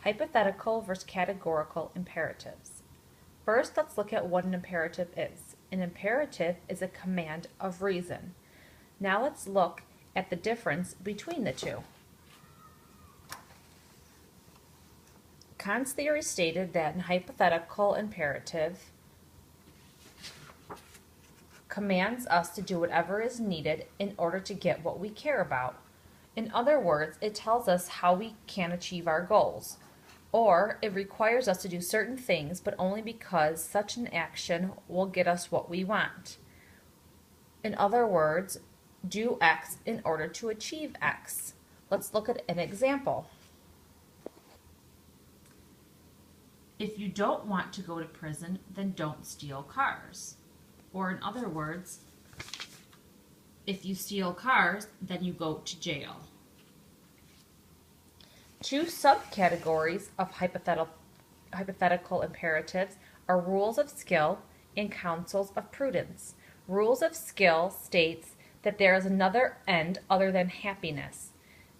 Hypothetical versus categorical imperatives. First, let's look at what an imperative is. An imperative is a command of reason. Now let's look at the difference between the two. Kant's theory stated that an hypothetical imperative commands us to do whatever is needed in order to get what we care about. In other words, it tells us how we can achieve our goals. Or it requires us to do certain things, but only because such an action will get us what we want. In other words, do X in order to achieve X. Let's look at an example. If you don't want to go to prison, then don't steal cars. Or in other words, if you steal cars, then you go to jail. Two subcategories of hypothetical imperatives are rules of skill and counsels of prudence. Rules of skill states that there is another end other than happiness.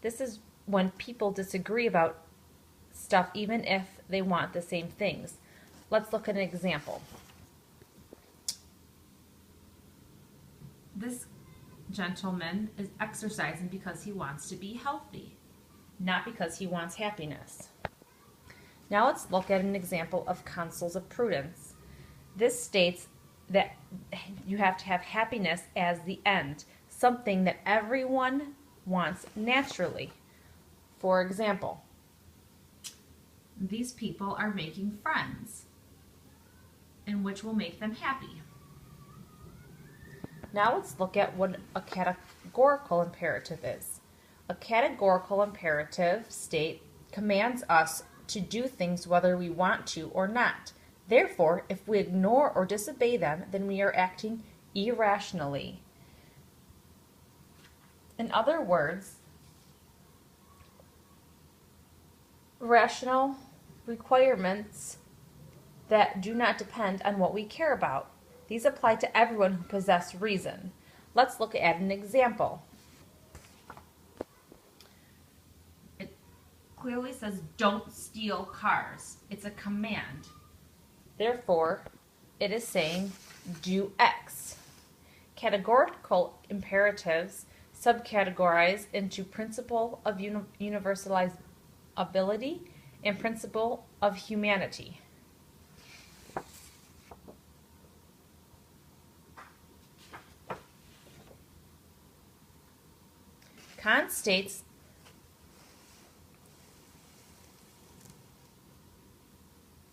This is when people disagree about stuff even if they want the same things. Let's look at an example. This gentleman is exercising because he wants to be healthy, not because he wants happiness. Now let's look at an example of counsels of prudence. This states that you have to have happiness as the end, something that everyone wants naturally. For example, these people are making friends, and which will make them happy. Now let's look at what a categorical imperative is. A categorical imperative commands us to do things whether we want to or not. Therefore, if we ignore or disobey them, then we are acting irrationally. In other words, rational requirements that do not depend on what we care about. These apply to everyone who possesses reason. Let's look at an example. It clearly says don't steal cars. It's a command. Therefore, it is saying do X. Categorical imperatives subcategorize into principle of universalizability and principle of humanity. Kant states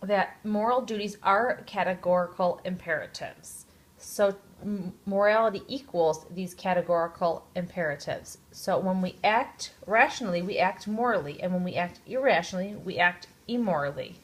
that moral duties are categorical imperatives. So morality equals these categorical imperatives. So when we act rationally, we act morally, and when we act irrationally, we act immorally.